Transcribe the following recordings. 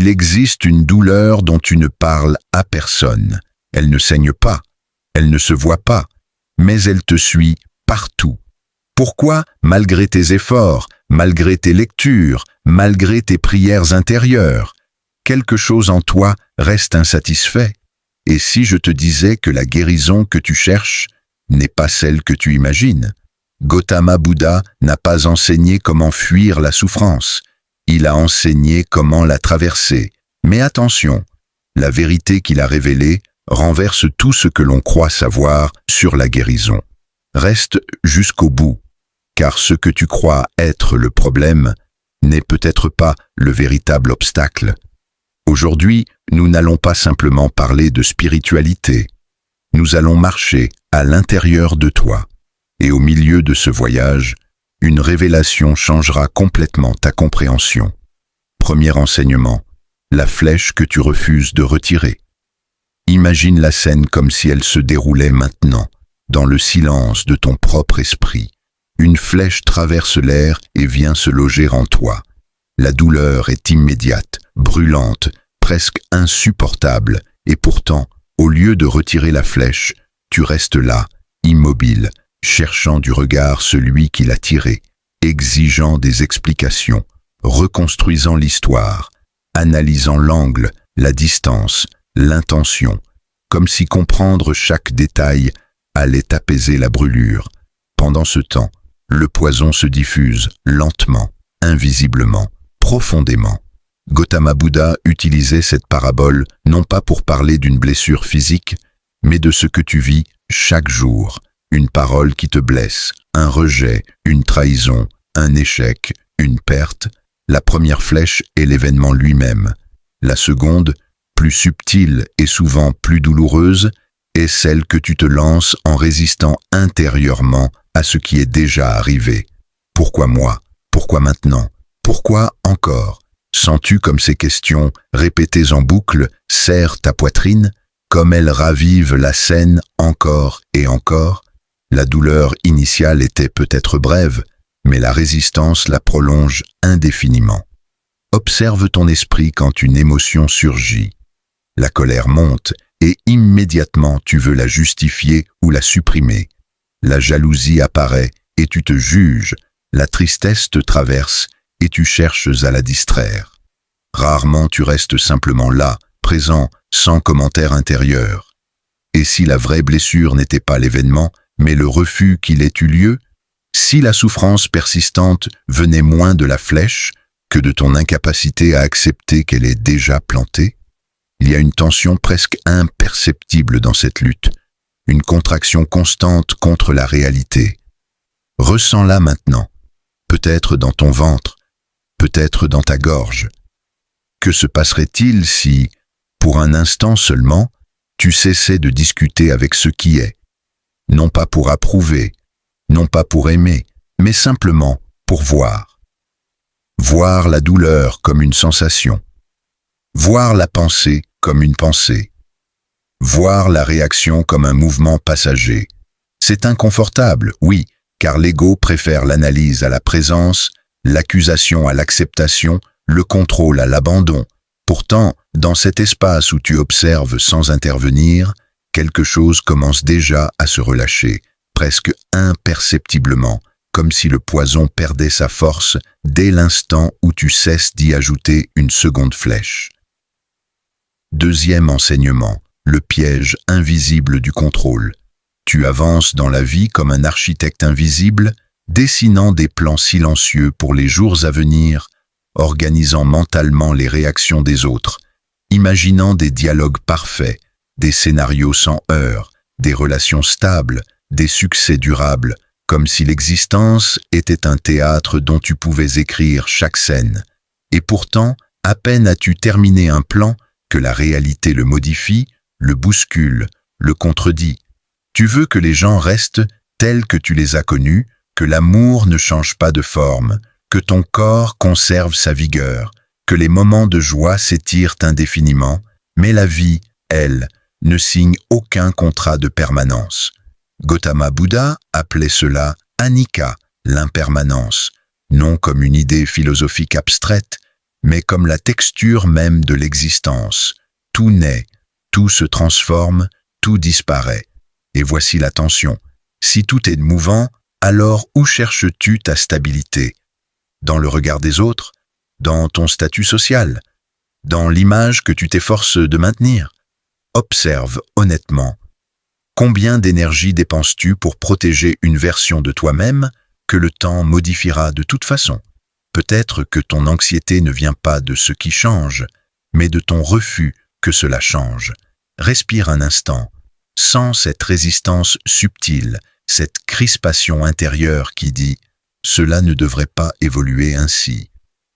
Il existe une douleur dont tu ne parles à personne. Elle ne saigne pas, elle ne se voit pas, mais elle te suit partout. Pourquoi, malgré tes efforts, malgré tes lectures, malgré tes prières intérieures, quelque chose en toi reste insatisfait? Et si je te disais que la guérison que tu cherches n'est pas celle que tu imagines? Gautama Bouddha n'a pas enseigné comment fuir la souffrance. Il a enseigné comment la traverser. Mais attention, la vérité qu'il a révélée renverse tout ce que l'on croit savoir sur la guérison. Reste jusqu'au bout, car ce que tu crois être le problème n'est peut-être pas le véritable obstacle. Aujourd'hui, nous n'allons pas simplement parler de spiritualité. Nous allons marcher à l'intérieur de toi. Et au milieu de ce voyage, une révélation changera complètement ta compréhension. Premier enseignement, la flèche que tu refuses de retirer. Imagine la scène comme si elle se déroulait maintenant, dans le silence de ton propre esprit. Une flèche traverse l'air et vient se loger en toi. La douleur est immédiate, brûlante, presque insupportable, et pourtant, au lieu de retirer la flèche, tu restes là, immobile, cherchant du regard celui qui l'a tiré, exigeant des explications, reconstruisant l'histoire, analysant l'angle, la distance, l'intention, comme si comprendre chaque détail allait apaiser la brûlure. Pendant ce temps, le poison se diffuse lentement, invisiblement, profondément. Gautama Bouddha utilisait cette parabole non pas pour parler d'une blessure physique, mais de ce que tu vis chaque jour. Une parole qui te blesse, un rejet, une trahison, un échec, une perte. La première flèche est l'événement lui-même. La seconde, plus subtile et souvent plus douloureuse, est celle que tu te lances en résistant intérieurement à ce qui est déjà arrivé. Pourquoi moi? Pourquoi maintenant? Pourquoi encore? Sens-tu comme ces questions, répétées en boucle, serrent ta poitrine, comme elles ravivent la scène encore et encore? La douleur initiale était peut-être brève, mais la résistance la prolonge indéfiniment. Observe ton esprit quand une émotion surgit. La colère monte et immédiatement tu veux la justifier ou la supprimer. La jalousie apparaît et tu te juges. La tristesse te traverse et tu cherches à la distraire. Rarement tu restes simplement là, présent, sans commentaire intérieur. Et si la vraie blessure n'était pas l'événement, mais le refus qu'il ait eu lieu, si la souffrance persistante venait moins de la flèche que de ton incapacité à accepter qu'elle est déjà plantée, il y a une tension presque imperceptible dans cette lutte, une contraction constante contre la réalité. Ressens-la maintenant, peut-être dans ton ventre, peut-être dans ta gorge. Que se passerait-il si, pour un instant seulement, tu cessais de discuter avec ce qui est, non pas pour approuver, non pas pour aimer, mais simplement pour voir. Voir la douleur comme une sensation. Voir la pensée comme une pensée. Voir la réaction comme un mouvement passager. C'est inconfortable, oui, car l'ego préfère l'analyse à la présence, l'accusation à l'acceptation, le contrôle à l'abandon. Pourtant, dans cet espace où tu observes sans intervenir, quelque chose commence déjà à se relâcher, presque imperceptiblement, comme si le poison perdait sa force dès l'instant où tu cesses d'y ajouter une seconde flèche. Deuxième enseignement, le piège invisible du contrôle. Tu avances dans la vie comme un architecte invisible, dessinant des plans silencieux pour les jours à venir, organisant mentalement les réactions des autres, imaginant des dialogues parfaits, des scénarios sans heurts, des relations stables, des succès durables, comme si l'existence était un théâtre dont tu pouvais écrire chaque scène. Et pourtant, à peine as-tu terminé un plan que la réalité le modifie, le bouscule, le contredit. Tu veux que les gens restent tels que tu les as connus, que l'amour ne change pas de forme, que ton corps conserve sa vigueur, que les moments de joie s'étirent indéfiniment, mais la vie, elle, ne signe aucun contrat de permanence. Gautama Bouddha appelait cela anicca, l'impermanence, non comme une idée philosophique abstraite, mais comme la texture même de l'existence. Tout naît, tout se transforme, tout disparaît. Et voici la tension. Si tout est mouvant, alors où cherches-tu ta stabilité? Dans le regard des autres? Dans ton statut social? Dans l'image que tu t'efforces de maintenir? Observe honnêtement. Combien d'énergie dépenses-tu pour protéger une version de toi-même que le temps modifiera de toute façon? Peut-être que ton anxiété ne vient pas de ce qui change, mais de ton refus que cela change. Respire un instant. Sens cette résistance subtile, cette crispation intérieure qui dit « Cela ne devrait pas évoluer ainsi ».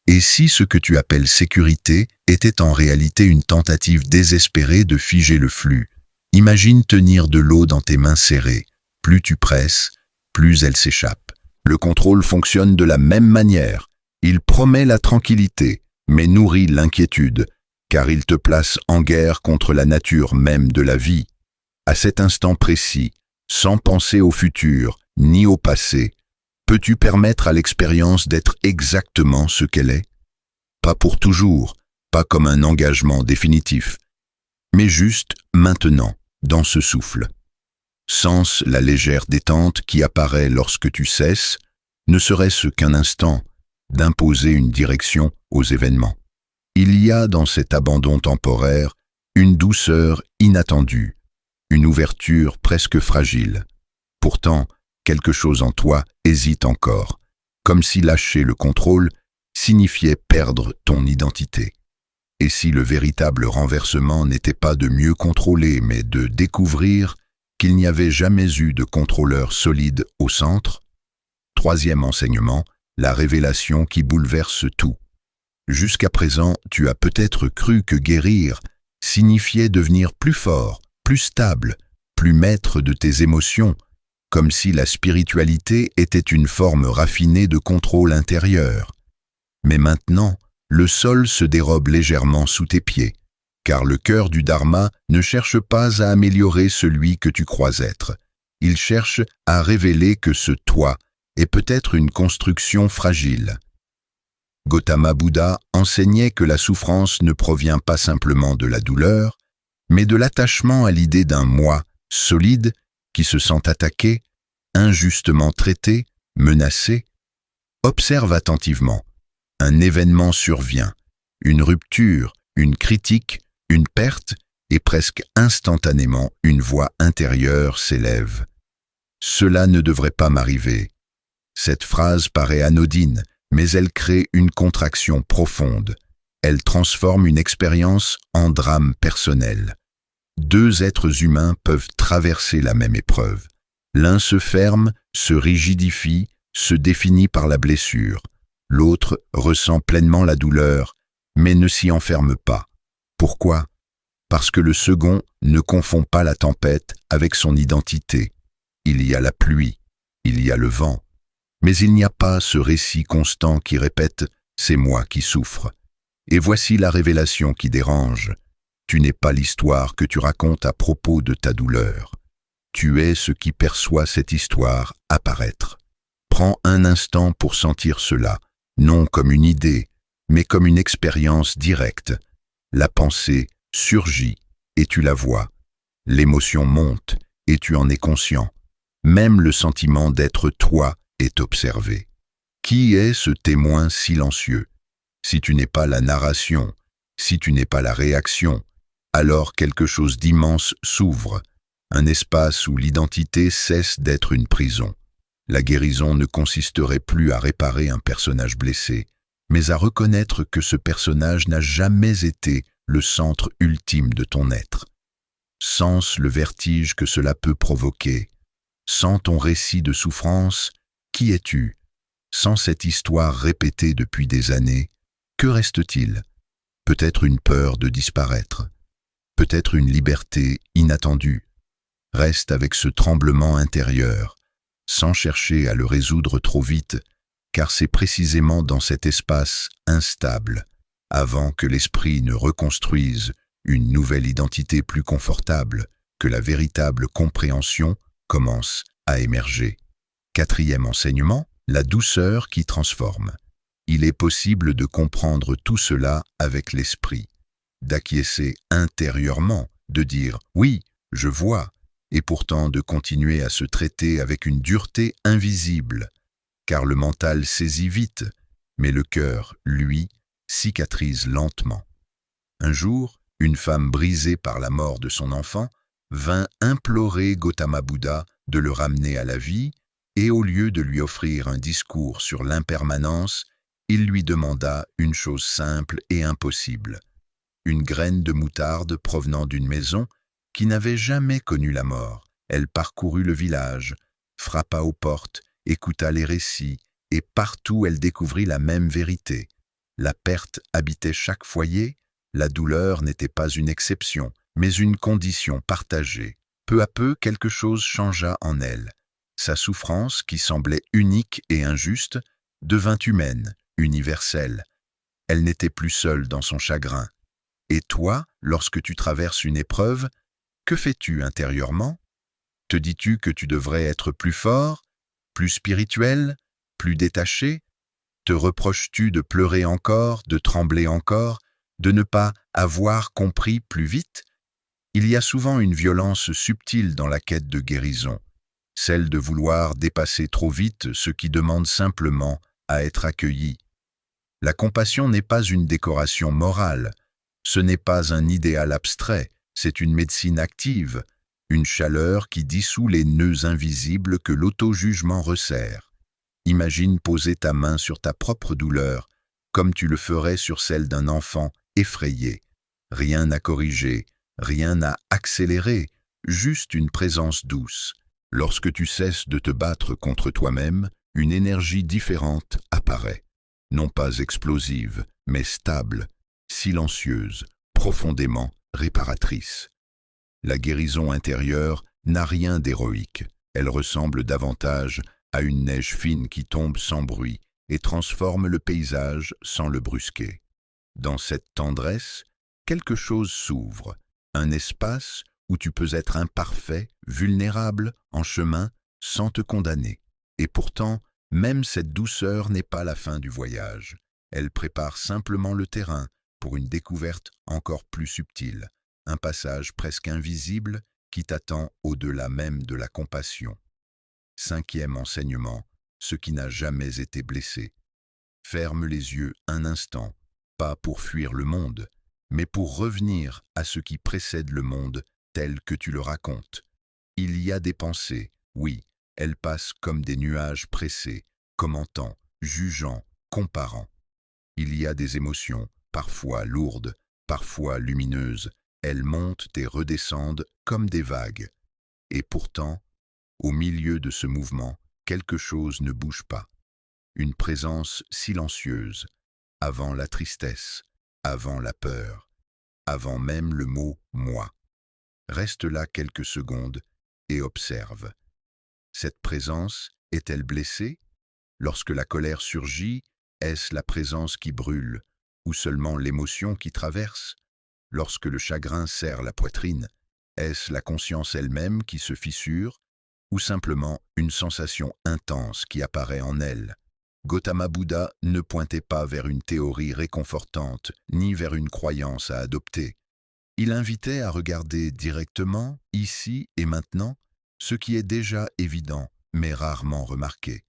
Et si ce que tu appelles sécurité était en réalité une tentative désespérée de figer le flux? Imagine tenir de l'eau dans tes mains serrées. Plus tu presses, plus elle s'échappe. Le contrôle fonctionne de la même manière. Il promet la tranquillité, mais nourrit l'inquiétude, car il te place en guerre contre la nature même de la vie. À cet instant précis, sans penser au futur ni au passé, peux-tu permettre à l'expérience d'être exactement ce qu'elle est? Pas pour toujours, pas comme un engagement définitif, mais juste maintenant, dans ce souffle. Sens la légère détente qui apparaît lorsque tu cesses, ne serait-ce qu'un instant, d'imposer une direction aux événements. Il y a dans cet abandon temporaire une douceur inattendue, une ouverture presque fragile. Pourtant, quelque chose en toi hésite encore, comme si lâcher le contrôle signifiait perdre ton identité. Et si le véritable renversement n'était pas de mieux contrôler, mais de découvrir qu'il n'y avait jamais eu de contrôleur solide au centre? Troisième enseignement, la révélation qui bouleverse tout. Jusqu'à présent, tu as peut-être cru que guérir signifiait devenir plus fort, plus stable, plus maître de tes émotions, comme si la spiritualité était une forme raffinée de contrôle intérieur. Mais maintenant, le sol se dérobe légèrement sous tes pieds, car le cœur du Dharma ne cherche pas à améliorer celui que tu crois être. Il cherche à révéler que ce toi est peut-être une construction fragile. Gautama Bouddha enseignait que la souffrance ne provient pas simplement de la douleur, mais de l'attachement à l'idée d'un moi solide qui se sent attaqué, injustement traité, menacé. Observe attentivement. Un événement survient, une rupture, une critique, une perte, et presque instantanément une voix intérieure s'élève. « Cela ne devrait pas m'arriver ». Cette phrase paraît anodine, mais elle crée une contraction profonde. Elle transforme une expérience en drame personnel. Deux êtres humains peuvent traverser la même épreuve. L'un se ferme, se rigidifie, se définit par la blessure. L'autre ressent pleinement la douleur, mais ne s'y enferme pas. Pourquoi? Parce que le second ne confond pas la tempête avec son identité. Il y a la pluie, il y a le vent, mais il n'y a pas ce récit constant qui répète « c'est moi qui souffre ». Et voici la révélation qui dérange. Tu n'es pas l'histoire que tu racontes à propos de ta douleur. Tu es ce qui perçoit cette histoire apparaître. Prends un instant pour sentir cela, non comme une idée, mais comme une expérience directe. La pensée surgit et tu la vois. L'émotion monte et tu en es conscient. Même le sentiment d'être toi est observé. Qui est ce témoin silencieux? Si tu n'es pas la narration, si tu n'es pas la réaction, alors quelque chose d'immense s'ouvre, un espace où l'identité cesse d'être une prison. La guérison ne consisterait plus à réparer un personnage blessé, mais à reconnaître que ce personnage n'a jamais été le centre ultime de ton être. Sens le vertige que cela peut provoquer. Sans ton récit de souffrance, qui es-tu? Sans cette histoire répétée depuis des années, que reste-t-il? Peut-être une peur de disparaître, peut-être une liberté inattendue. Reste avec ce tremblement intérieur, sans chercher à le résoudre trop vite, car c'est précisément dans cet espace instable, avant que l'esprit ne reconstruise une nouvelle identité plus confortable, que la véritable compréhension commence à émerger. Quatrième enseignement, la douceur qui transforme. Il est possible de comprendre tout cela avec l'esprit, d'acquiescer intérieurement, de dire « oui, je vois », et pourtant de continuer à se traiter avec une dureté invisible, car le mental saisit vite, mais le cœur, lui, cicatrise lentement. Un jour, une femme brisée par la mort de son enfant vint implorer Gautama Bouddha de le ramener à la vie, et au lieu de lui offrir un discours sur l'impermanence, il lui demanda une chose simple et impossible, une graine de moutarde provenant d'une maison qui n'avait jamais connu la mort. Elle parcourut le village, frappa aux portes, écouta les récits, et partout elle découvrit la même vérité. La perte habitait chaque foyer, la douleur n'était pas une exception, mais une condition partagée. Peu à peu, quelque chose changea en elle. Sa souffrance, qui semblait unique et injuste, devint humaine, universelle. Elle n'était plus seule dans son chagrin. Et toi, lorsque tu traverses une épreuve, que fais-tu intérieurement? Te dis-tu que tu devrais être plus fort, plus spirituel, plus détaché? Te reproches-tu de pleurer encore, de trembler encore, de ne pas avoir compris plus vite? Il y a souvent une violence subtile dans la quête de guérison, celle de vouloir dépasser trop vite ce qui demande simplement à être accueilli. La compassion n'est pas une décoration morale, ce n'est pas un idéal abstrait, c'est une médecine active, une chaleur qui dissout les nœuds invisibles que l'auto-jugement resserre. Imagine poser ta main sur ta propre douleur, comme tu le ferais sur celle d'un enfant effrayé. Rien à corriger, rien à accélérer, juste une présence douce. Lorsque tu cesses de te battre contre toi-même, une énergie différente apparaît. Non pas explosive, mais stable, silencieuse, profondément réparatrice. La guérison intérieure n'a rien d'héroïque. Elle ressemble davantage à une neige fine qui tombe sans bruit et transforme le paysage sans le brusquer. Dans cette tendresse, quelque chose s'ouvre, un espace où tu peux être imparfait, vulnérable, en chemin, sans te condamner. Et pourtant, même cette douceur n'est pas la fin du voyage. Elle prépare simplement le terrain pour une découverte encore plus subtile, un passage presque invisible qui t'attend au-delà même de la compassion. Cinquième enseignement, ce qui n'a jamais été blessé. Ferme les yeux un instant, pas pour fuir le monde, mais pour revenir à ce qui précède le monde tel que tu le racontes. Il y a des pensées, oui, elles passent comme des nuages pressés, commentant, jugeant, comparant. Il y a des émotions, parfois lourdes, parfois lumineuses, elles montent et redescendent comme des vagues. Et pourtant, au milieu de ce mouvement, quelque chose ne bouge pas. Une présence silencieuse, avant la tristesse, avant la peur, avant même le mot « moi ». Reste là quelques secondes et observe. Cette présence est-elle blessée? Lorsque la colère surgit, est-ce la présence qui brûle ou seulement l'émotion qui traverse? Lorsque le chagrin serre la poitrine, est-ce la conscience elle-même qui se fissure ou simplement une sensation intense qui apparaît en elle? Gautama Bouddha ne pointait pas vers une théorie réconfortante ni vers une croyance à adopter. Il invitait à regarder directement, ici et maintenant, ce qui est déjà évident, mais rarement remarqué.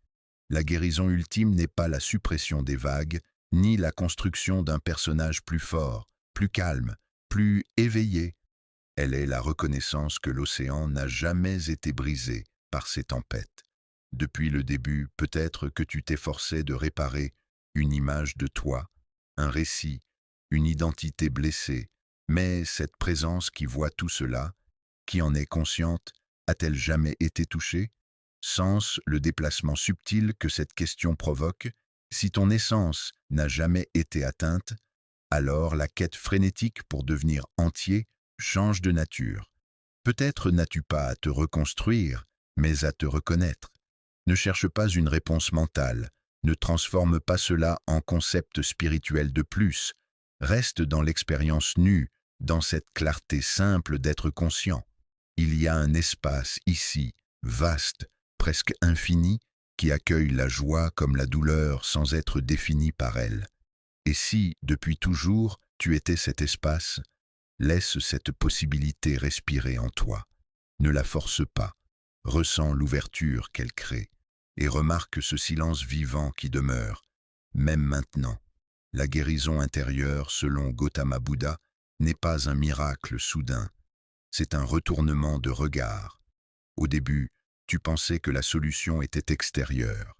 La guérison ultime n'est pas la suppression des vagues, ni la construction d'un personnage plus fort, plus calme, plus éveillé. Elle est la reconnaissance que l'océan n'a jamais été brisé par ces tempêtes. Depuis le début, peut-être que tu t'efforçais de réparer une image de toi, un récit, une identité blessée, mais cette présence qui voit tout cela, qui en est consciente, a-t-elle jamais été touchée? Sens le déplacement subtil que cette question provoque. Si ton essence n'a jamais été atteinte, alors la quête frénétique pour devenir entier change de nature. Peut-être n'as-tu pas à te reconstruire, mais à te reconnaître. Ne cherche pas une réponse mentale, ne transforme pas cela en concept spirituel de plus. Reste dans l'expérience nue, dans cette clarté simple d'être conscient. Il y a un espace ici, vaste, presque infini, qui accueille la joie comme la douleur sans être définie par elle. Et si, depuis toujours, tu étais cet espace, laisse cette possibilité respirer en toi. Ne la force pas. Ressens l'ouverture qu'elle crée et remarque ce silence vivant qui demeure, même maintenant. La guérison intérieure, selon Gautama Bouddha, n'est pas un miracle soudain. C'est un retournement de regard. Au début, tu pensais que la solution était extérieure.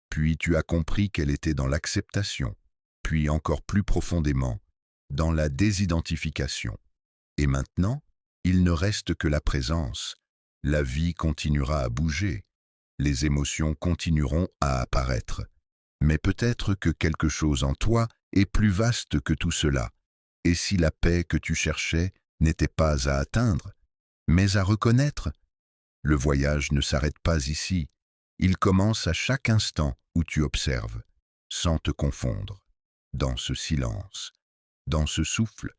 Puis tu as compris qu'elle était dans l'acceptation. Puis encore plus profondément, dans la désidentification. Et maintenant, il ne reste que la présence. La vie continuera à bouger. Les émotions continueront à apparaître. Mais peut-être que quelque chose en toi est plus vaste que tout cela. Et si la paix que tu cherchais n'était pas à atteindre, mais à reconnaître, le voyage ne s'arrête pas ici. Il commence à chaque instant où tu observes, sans te confondre, dans ce silence, dans ce souffle,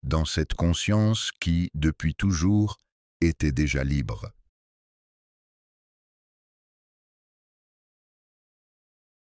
dans cette conscience qui, depuis toujours, était déjà libre.